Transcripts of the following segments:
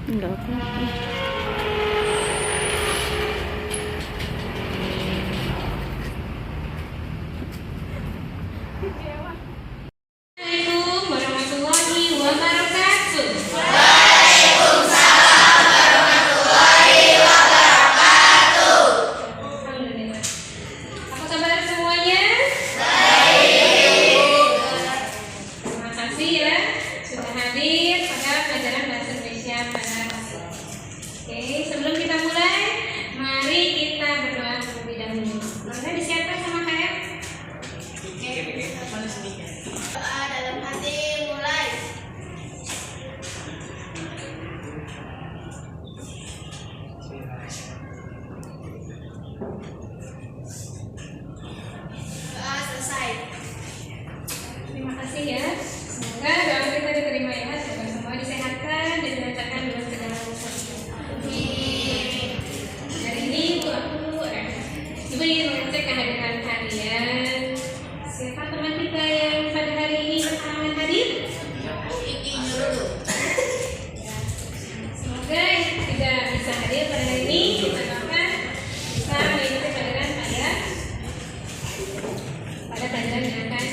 Enggak apa-apa. Assalamualaikum warahmatullahi wabarakatuh. Alhamdulillah. Apa kabar semuanya? Terima kasih ya sudah hadir pada pelajaran bahasa Indonesia pada hari ini. Oke, sebelum kita mulai, mari kita berdoa terlebih dahulu. Maka disiapkan sama kayak Doa dalam hati mulai. Doa selesai. Terima kasih ya. Semoga doa kita diterima ya. Semoga semua disehatkan dan dilancarkan dalam segala urusan. Hari ini Ibu ingin mengecek kehadiran kalian. Siapa teman kita yang pada hari ini berhalangan hadir? Iki dulu. Semoga yang tidak bisa hadir pada hari ini kita doakan bisa mengikuti pelajaran pada pelajaran yang akan.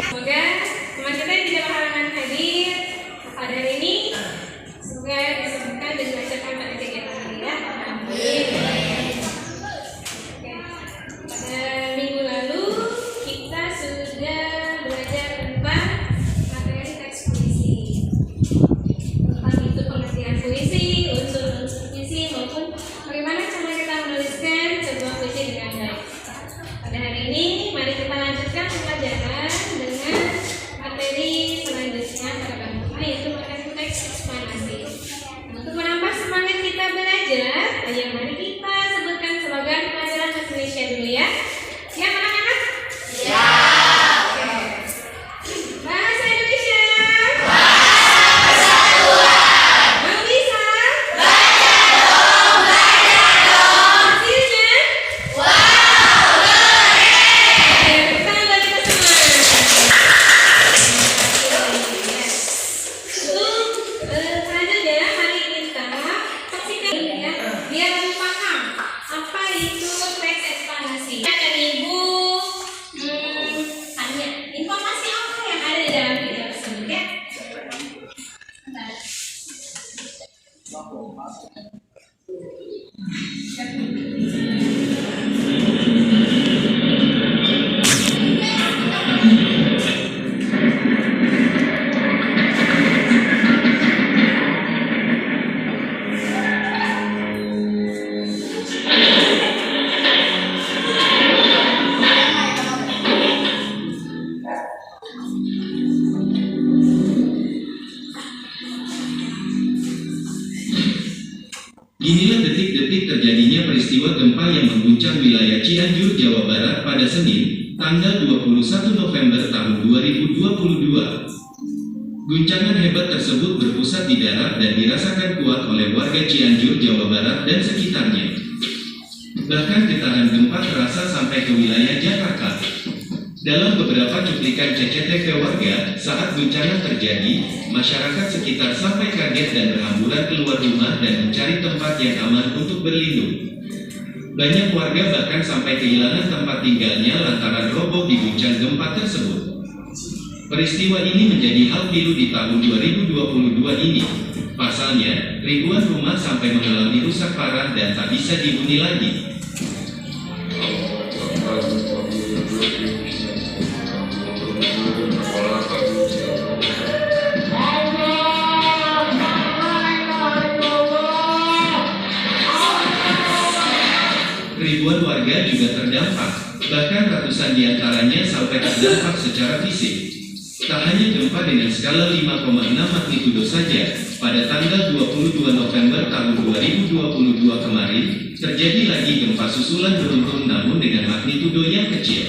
Semoga teman kita yang tidak berhalangan hadir pada hari ini semoga disembuhkan dan dilancarkan pada kegiatan ini ya. Amin. Oke. Pada minggu lalu kita sudah belajar tentang materi teks puisi, tentang itu pengertian puisi, unsur-unsur puisi maupun bagaimana cara kita menuliskan sebuah puisi dengan baik. Pada hari ini mari kita lanjutkan pelajaran dengan materi selanjutnya pada bab 5 yaitu materi teks eksplanasi. Untuk menambah semangat kita belajar, ayo mari kita sebutkan slogan pelajaran bahasa Indonesia dulu ya. Siap anak-anak? Ya. Oke. Bahasa Indonesia. Mau bisa? Hasilnya? Oke, tepuk tangan buat kita semua. Untuk selanjutnya mari kita saksikan ya, biar lebih paham apa itu teks eksplanasi. Dan Ibu tanya informasi apa yang ada di dalam video tersebut ya. Bentar. Inilah detik-detik terjadinya peristiwa gempa yang mengguncang wilayah Cianjur, Jawa Barat pada Senin, tanggal 21 November tahun 2022. Guncangan hebat tersebut berpusat di darat dan dirasakan kuat oleh warga Cianjur, Jawa Barat dan sekitarnya. Bahkan getaran gempa terasa sampai ke wilayah Jakarta. Dalam beberapa cuplikan CCTV warga, saat guncangan terjadi, masyarakat sekitar sampai kaget dan berhamburan keluar rumah dan mencari tempat yang aman untuk berlindung. Banyak warga bahkan sampai kehilangan tempat tinggalnya lantaran roboh diguncang gempa tersebut. Peristiwa ini menjadi hal pilu di tahun 2022 ini. Pasalnya, ribuan rumah sampai mengalami rusak parah dan tak bisa dihuni lagi. Ribuan warga juga terdampak, bahkan ratusan diantaranya sampai terdampak secara fisik. Tak hanya gempa dengan skala 5,6 magnitudo saja, pada tanggal 22 November tahun 2022 kemarin, terjadi lagi gempa susulan beruntun namun dengan magnitudo yang kecil.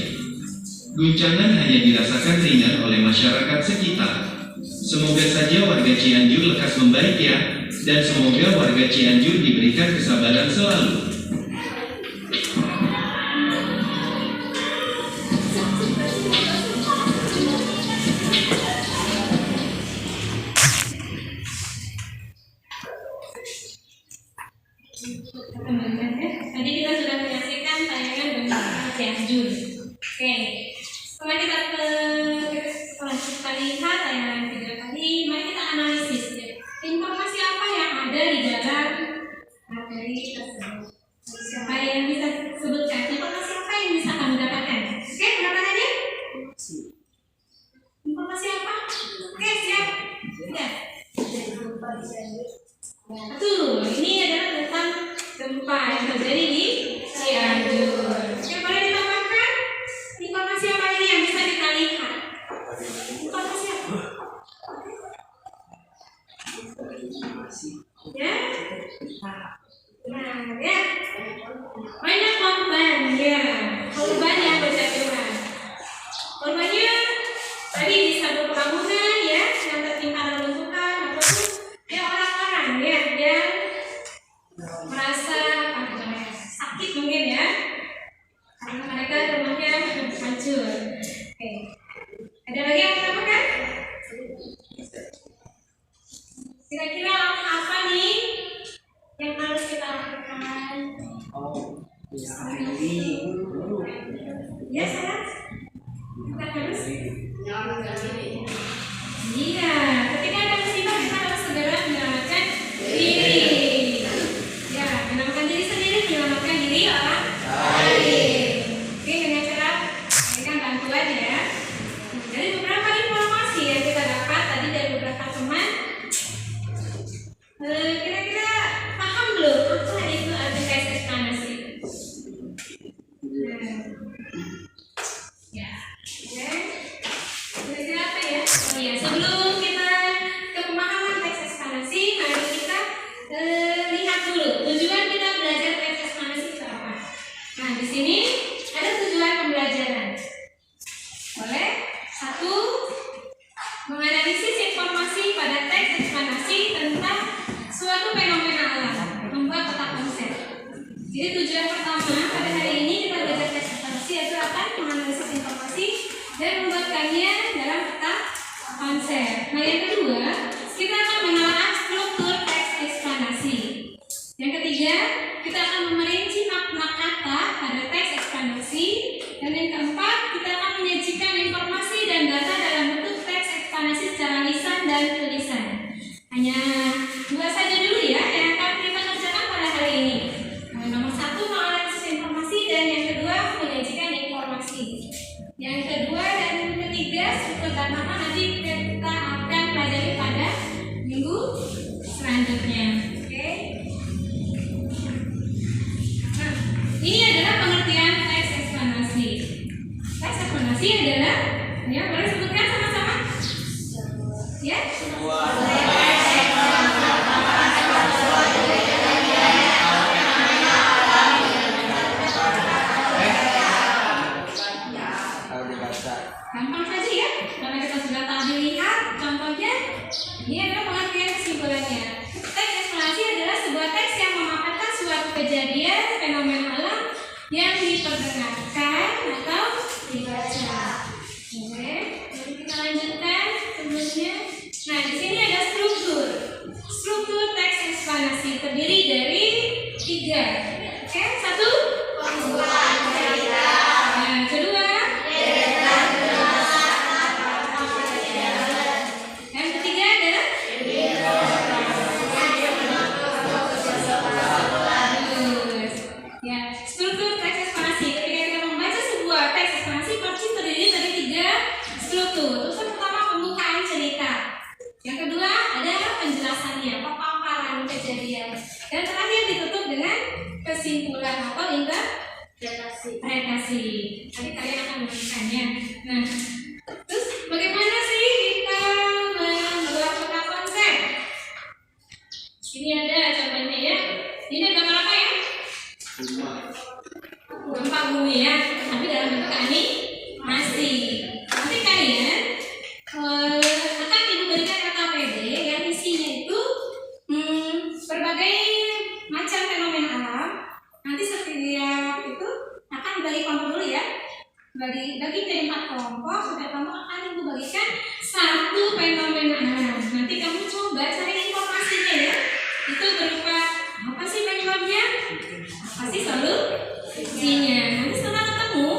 Guncangan hanya dirasakan ringan oleh masyarakat sekitar. Semoga saja warga Cianjur lekas membaik ya, dan semoga warga Cianjur diberikan kesabaran selalu. Betul, ini adalah tentang gempa yang terjadi di Cianjur. Oke, boleh ditambahkan informasi apa lagi yang bisa kita lihat? Informasi apa? Ya? Nah, ya. Banyak korban, ya. Korban yang berjatuhan. Korbannya tadi di satu bangunan ya, yang tertimpa reruntuhan ataupun ya orang-orang ya yang merasa sakit mungkin ya, karena mereka rumahnya hancur. Oke. Ada lagi yang menambahkan? Kira-kira apa nih yang harus kita lakukan? Ya, saya. Kita harus. Iya, ketika ada musibah kita harus segera menyelamatkan diri. Ya, menyelamatkan diri sendiri, menyelamatkan diri orang lain. Oke, dengan cara memberikan bantuan ya. Dari beberapa informasi yang kita dapat tadi dari beberapa teman, kira-kira paham belum apa itu arti teks eksplanasi? Ya, oke. Kira-kira apa ya? Oh iya, sebelum kita ke pemahaman teks eksplanasi, mari kita lihat dulu tujuan kita belajar teks eksplanasi itu apa. Nah, di sini ada tujuan pembelajaran. Boleh? Satu, menganalisis informasi pada teks eksplanasi tentang suatu fenomena alam, membuat peta konsep. Jadi tujuan pertama pada hari ini kita belajar teks eksplanasi yaitu akan menganalisis informasi dan membuatkannya dalam peta konsep. Nah, yang kedua, kita akan menelaah struktur teks eksplanasi. Yang ketiga, kita akan memerinci makna kata pada teks eksplanasi. Dan yang keempat, kita akan menyajikan informasi dan data dalam bentuk teks eksplanasi secara lisan dan tulisan. Hanya dua saja dulu ya yang akan kita kerjakan pada hari ini. Nah, nomor satu, menganalisis informasi, dan yang kedua, menyajikan informasi. Yang kedua dan ketiga, struktur dan makna nanti kita akan pelajari pada minggu selanjutnya. Oke. Nah, ini adalah pengertian teks eksplanasi. Teks eksplanasi adalah, ya boleh sebutkan sama-sama? Ya. Gampang saja ya, karena kita sudah tadi lihat contohnya. Ini adalah pengertian kesimpulannya. Teks eksplanasi adalah sebuah teks yang memaparkan suatu kejadian, fenomena alam yang diperdengarkan atau dibaca. Oke, jadi kita lanjutkan sebelumnya. Nah, di sini ada struktur. Struktur teks eksplanasi terdiri dari 3. Oke, 1. Pembukaan cerita. Nah, kedua. Yang ketiga adalah bagus. Ya, struktur teks eksplanasi. Ketika kita membaca sebuah teks eksplanasi pasti terdiri dari 3 struktur. Terus yang pertama pembukaan cerita. Yang kedua ada penjelasannya, pemaparan kejadian. Dan terakhir ditutup dengan kesimpulan atau interpretasi. Tadi kalian akan menemukannya. Nah, terus bagaimana sih kita membuat peta konsep? Ini ada contohnya ya. Ini gambar apa ya? Gempa bumi ya, tapi dalam bentuk animasi. Nanti kalian akan ibu berikan KKPD yang isinya itu berbagai macam fenomena alam. Nanti setiap itu akan bagi kelompok dulu ya. Bagi menjadi 4 kelompok. Setiap kelompok akan ibu bagikan 1 fenomena alam. Nanti kamu coba cari informasinya ya. Itu berupa apa sih penyebabnya? Apa sih solusinya? Nanti setelah ketemu,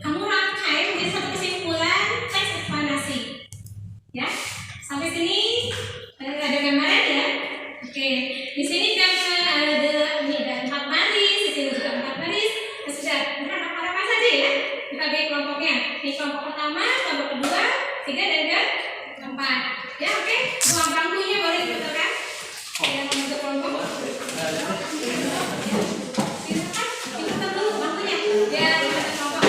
kamu rangkai menjadi satu kesimpulan teks eksplanasi. Ya, sampai sini ada gambaran ya. Oke, di sini ada 4 baris, di sini juga 4 baris. Sudah, apa saja ya? Kita bagi kelompoknya. Ini kelompok pertama, kelompok kedua, 3 dan keempat. Ya, oke. Ruang bangkunya boleh ditentukan. Yang membentuk kelompok. Silakan, diputar dulu waktunya. Biar membentuk kelompok.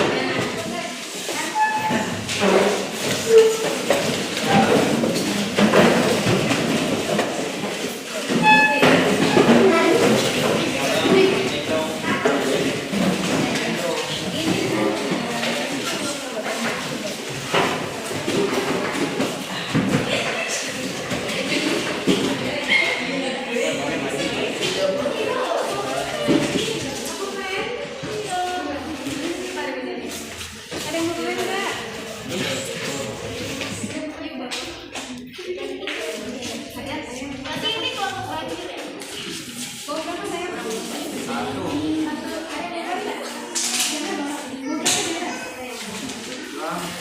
Ada yang mau komen enggak? Berarti ini kelompok lagi ya? Oh, berapa saya? Satu. Ada yang enggak?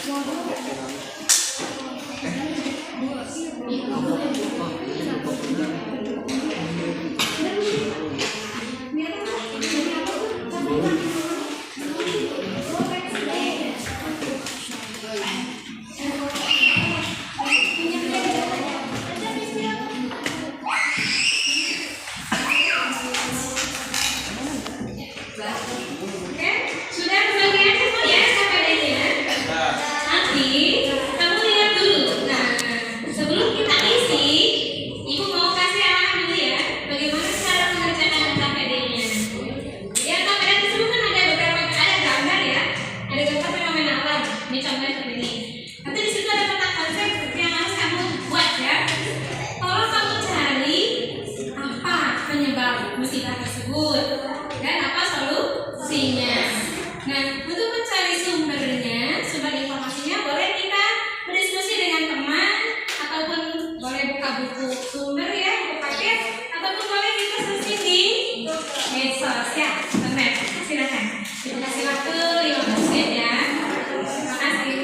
Mau berapa dia? Mau dua? Oke, sudah kebagian semua ya KPD-nya? Nanti kamu lihat dulu. Nah, sebelum kita isi, Ibu mau kasih arahan dulu ya, bagaimana cara mengerjakan KPD-nya. Ya, KPD tersebut kan ada beberapa, ada gambar ya, ada gambar fenomena alam. Ini contohnya seperti ini. Nanti di situ ada peta konsep yang harus kamu buat ya. Tolong kamu cari apa penyebab musibah tersebut dan apa solusinya. Nah, untuk mencari sumbernya, sumber informasinya boleh kita berdiskusi dengan teman ataupun boleh buka buku sumber ya, buku paket ataupun boleh kita searching di medsos ya, internet. Silakan. Kita kasih waktu 15 menit ya. Terima kasih.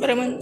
Preman.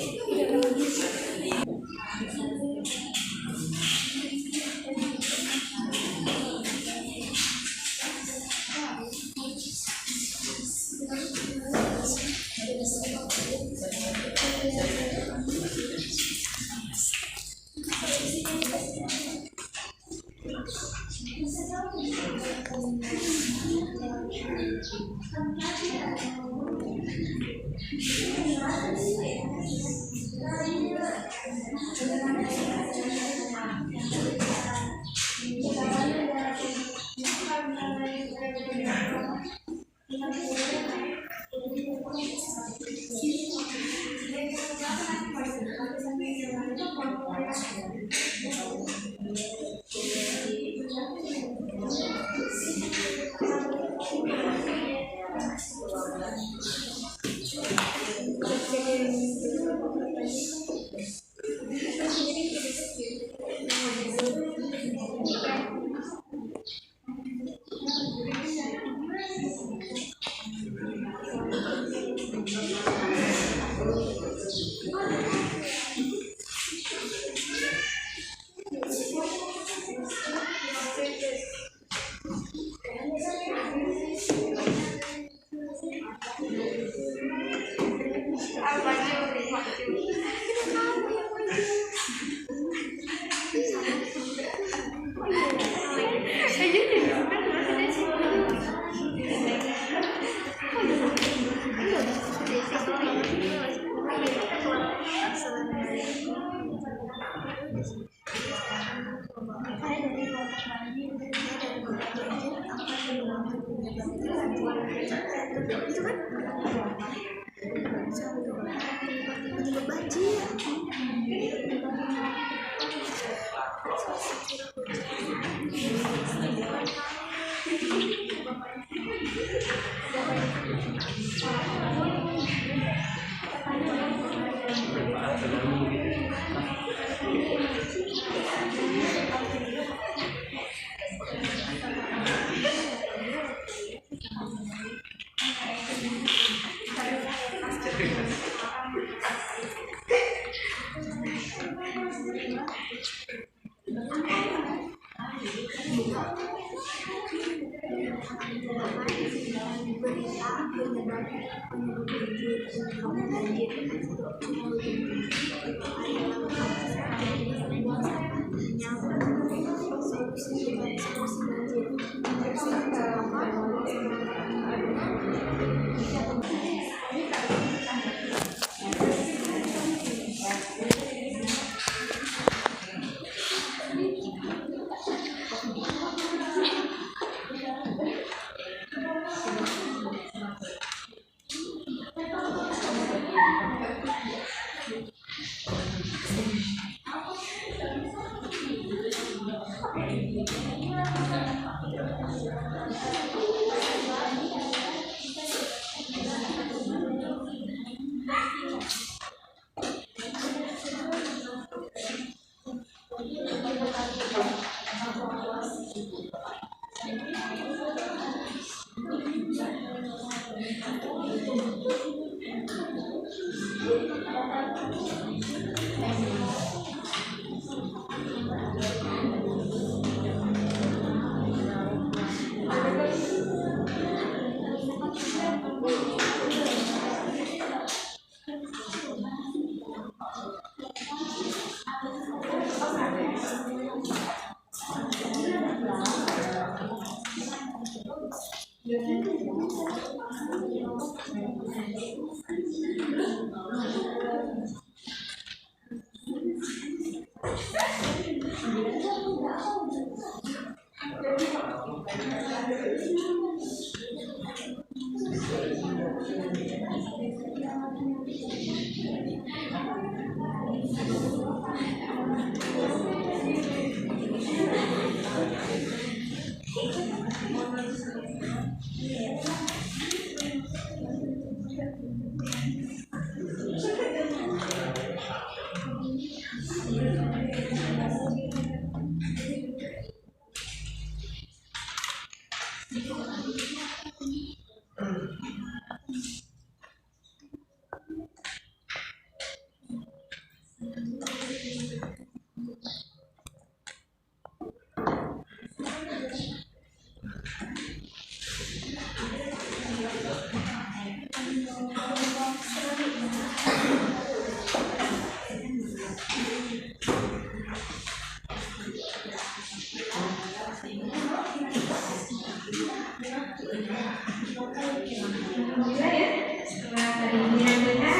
Alhamdulillah ya, setelah tadi benar-benar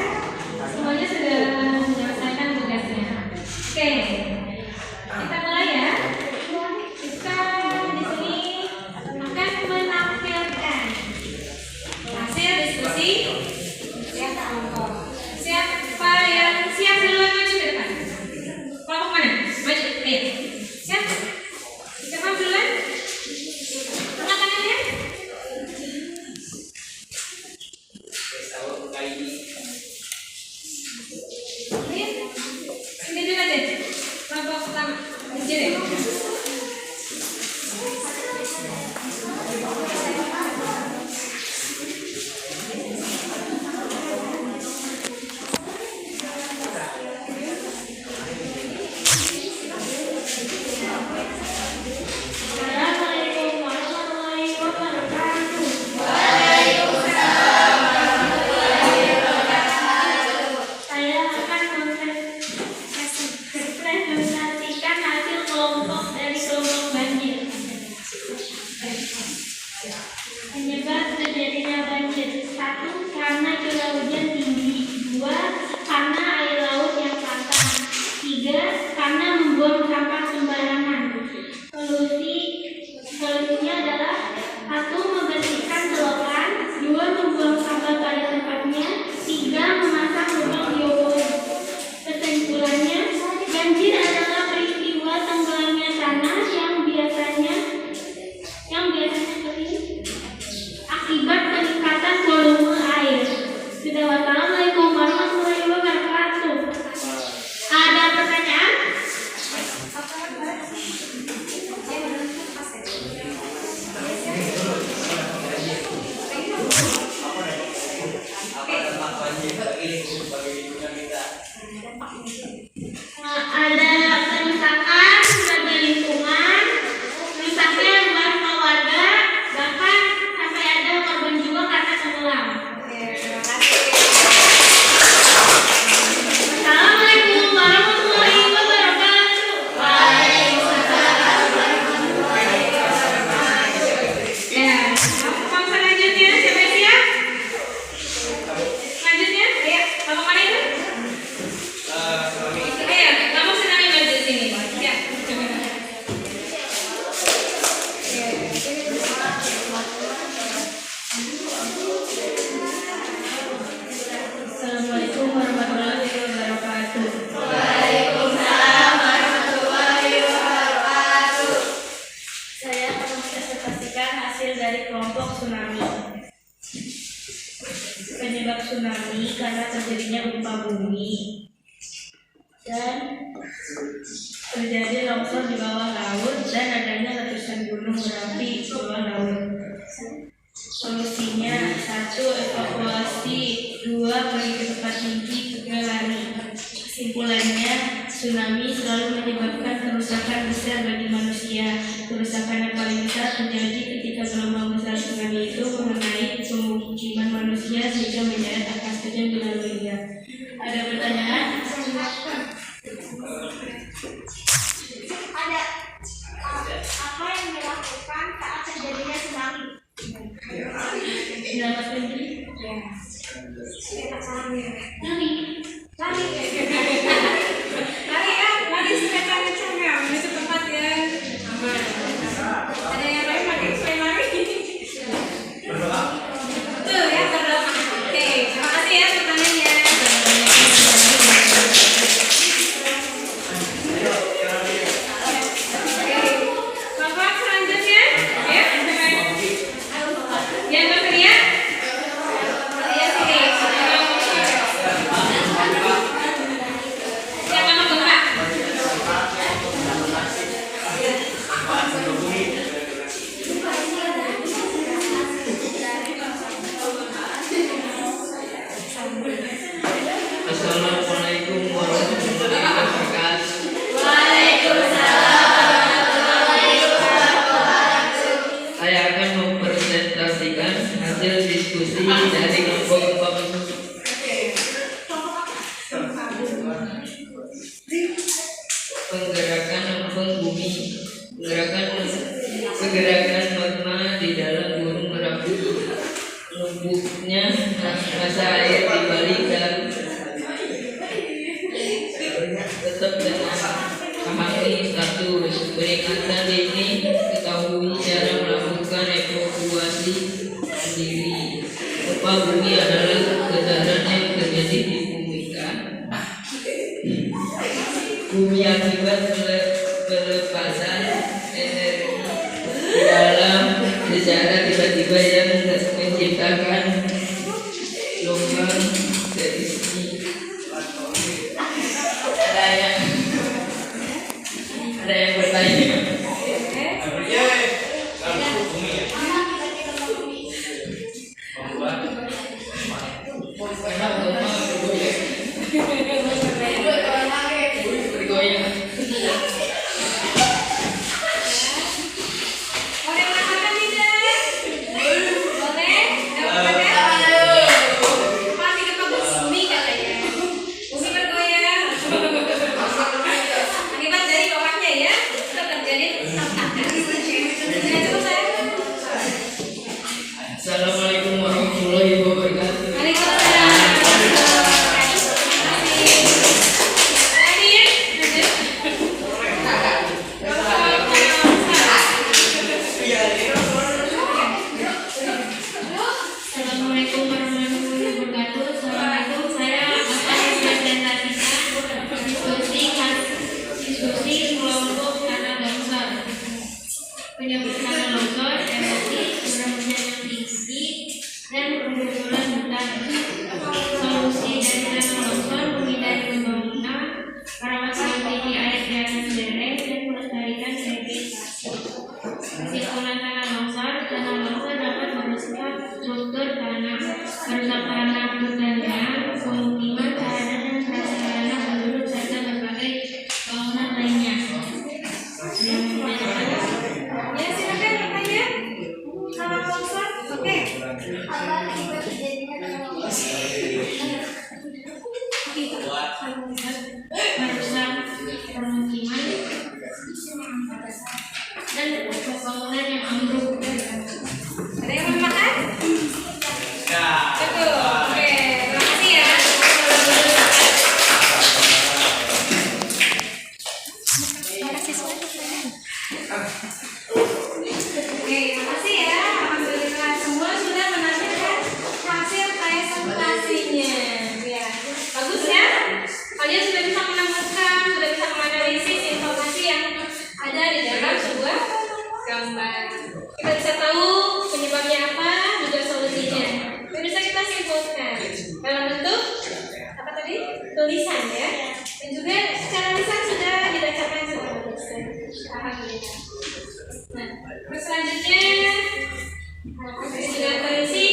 semuanya sudah menyelesaikan tugasnya. Oke, kita mulai ya. Kita di sini akan menampilkan hasil diskusi kelompok. Siapa yang siap duluan maju ke depan? Kelompok mana? Maju, ayo. Siap? Siapa duluan? Angkat tangannya. Ini dulu aja. Kelompok pertama. Jadi. Assalamualaikum warahmatullahi wabarakatuh. Saya akan mempresentasikan hasil kelompok penyebab tsunami karena terjadinya gempa bumi dan terjadi longsor di bawah laut dan adanya letusan gunung berapi di bawah laut. Solusinya: 1. Evakuasi. 2. Pergi ke tempat tinggi. 3. Lari. Kesimpulannya, tsunami selalu menyebabkan kerusakan besar bagi manusia. Kerusakan yang paling besar terjadi ketika gelombang besar tsunami itu mengenai pemukiman manusia sehingga menyeret atasnya dengan liar. Ada pertanyaan? Ada apa yang dilakukan saat terjadinya tsunami? Selamat pagi. Lari ya, lari sekencang-kencangnya menuju tempat yang aman. Ada yang lain pakai sepeda lari? Tuh ya, berdoa. Oke, terima kasih ya pertanyaannya. Bapak selanjutnya, ya. Yang bersedia? Ya sini. Siapa mau gempa? Assalamualaikum warahmatullahi wabarakatuh. Saya akan mempresentasikan hasil diskusi dari kelompok penggerakan lempeng bumi, pergerakan magma di dalam gunung Merapi, numpuknya massa air di balik dan tetap dengan pahami status peringatan dini, ketahui cara melakukan evakuasi mandiri. Gempa bumi adalah getaran yang terjadi di bumi akibat pelepasan energi di dalam secara tiba-tiba yang menciptakan gelombang seismik. Ada yang bertanya? Bergoyang. Boleh merasakan tidak? Boleh? Dapat? Pasti gempa bumi katanya. Bumi bergoyang. Akibat dari bawahnya ya, itu terjadi hentakan. Sudah cukup saya? Assalamualaikum warahmatullahi wabarakatuh. Waalaikumsalam. Assalamualaikum warahmatullahi wabarakatuh. Assalamualaikum. Saya akan mempresentasikan diskusi kelompok tanah longsor. Penyebab tanah longsor, erupsi, curah hujan yang tinggi, dan perguguran hutan. Solusi dari tanah longsor: menghindari pembangunan, merawat tinggi air di atas lereng, dan melestarikan vegetasi. Kesimpulan tanah longsor dapat merusak struktur tanah, merusak tanah pertanian, pemukiman, sarana dan prasarana penduduk serta berbagai bangunan lainnya. Ya silakan bertanya. Kalau longsor, oke. Apa akibat terjadinya tsunami? Merusak permukiman dan bangunan yang ambruk. Ada yang mau makan? Cukup. Oke, terima kasih ya. Oke, terima kasih ya. Alhamdulillah semua sudah menanyakan hasil presentasinya. Ya, bagus ya. Kalian sudah bisa menemukan, sudah bisa menganalisis informasi yang ada di dalam sebuah gambar. Kita bisa tahu penyebabnya apa, juga solusinya. Dan bisa kita simpulkan. tulisan ya. Dan juga secara lisan sudah dibacakan sama dosen. Alhamdulillah. Nah, terus selanjutnya sudah kondisi.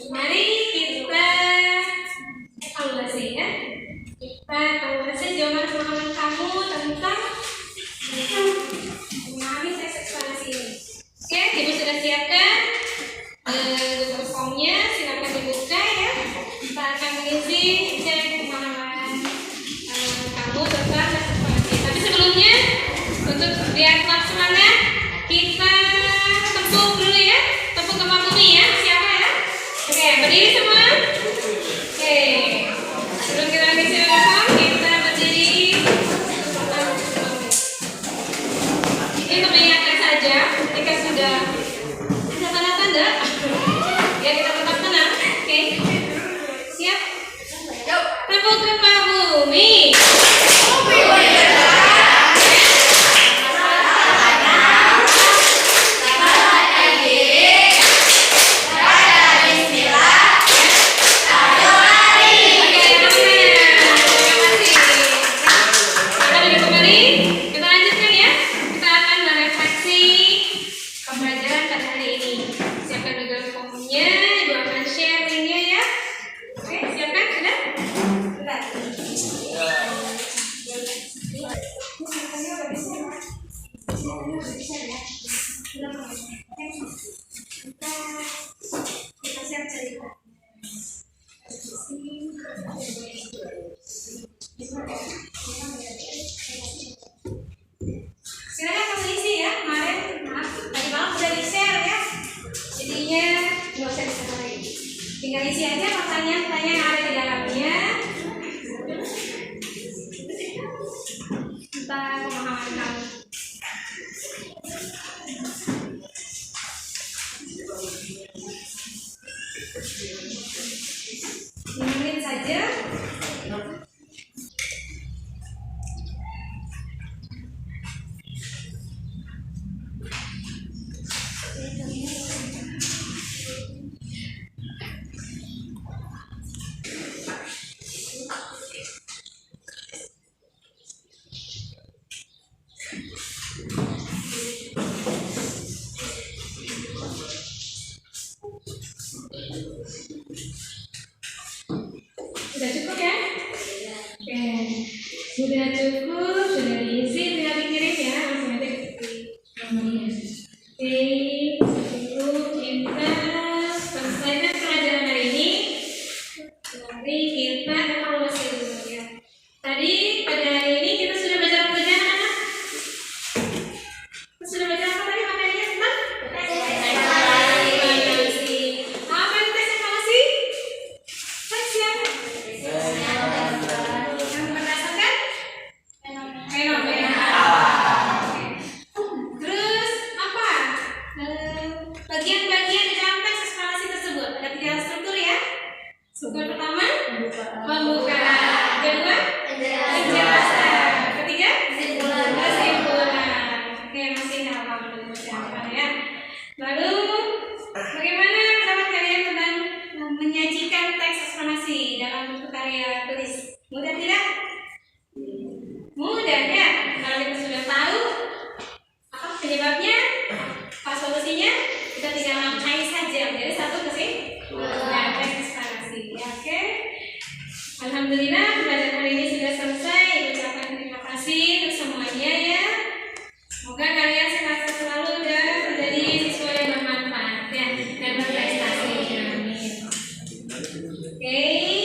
Mari kita evaluasi ya. Kita evaluasi jawaban pemahaman kamu tentang memahami teks ekspansi ini. Oke, ibu sudah siapkan Google Form-nya, silakan dibuka ya. Kita akan mengisi cek pemahaman kamu tentang teks ekspansi. Tapi sebelumnya, untuk biar tetap semangat, kita tepuk dulu ya. Tepuk gempa bumi ya. Siapa ya? Oke, berdiri semua. Oke. Sebelum kita mengisi Google Form, kita berdiri. Ini untuk mengingatkan saja, ketika sudah ada tanda-tanda, ya kita tetap tenang. Oke. Siap? Tepuk gempa bumi. Silakan kamu isi ya. Kemarin maaf tadi malam sudah di share ya. Jadinya nggak usah di-share lagi. Tinggal isi aja pertanyaan-pertanyaan yang ada di dalamnya tentang pemahaman kamu. 5 menit saja. Sudah cukup ya? Oke, sudah cukup, sudah diisi, tinggal dikirim ya, langsung aja ke nomornya. Oke, itu kita selesaikan pelajaran hari ini. Mari kita evaluasi dulu ya. Tadi pada hari ini kita sudah belajar apa saja anak-anak? Kita sudah belajar apa tadi materinya tentang? Evaluasi. Apa itu tes evaluasi? Tes yang berdasarkan fenomena. Terus apa? Bagian-bagian di dalam teks eksplorasi tersebut ada 3 struktur ya. Struktur pertama pembukaan, kedua penjelasan, ketiga kesimpulan. Oke, masih hafal dulu ya. Lalu bagaimana pendapat kalian tentang menyajikan teks eksplorasi dalam bentuk karya tulis? Mudah tidak? Mudah ya. Kalau kita sudah tahu apa penyebabnya, apa solusinya, kita tinggal lakukan saja. Jadi satu kesimpulan teks eksplorasi. Ya, oke. Alhamdulillah pelajaran hari ini sudah selesai. Ucapkan terima kasih untuk semuanya ya. Semoga kalian sehat selalu dan menjadi siswa yang bermanfaat ya dan berprestasi. Amin. Oke.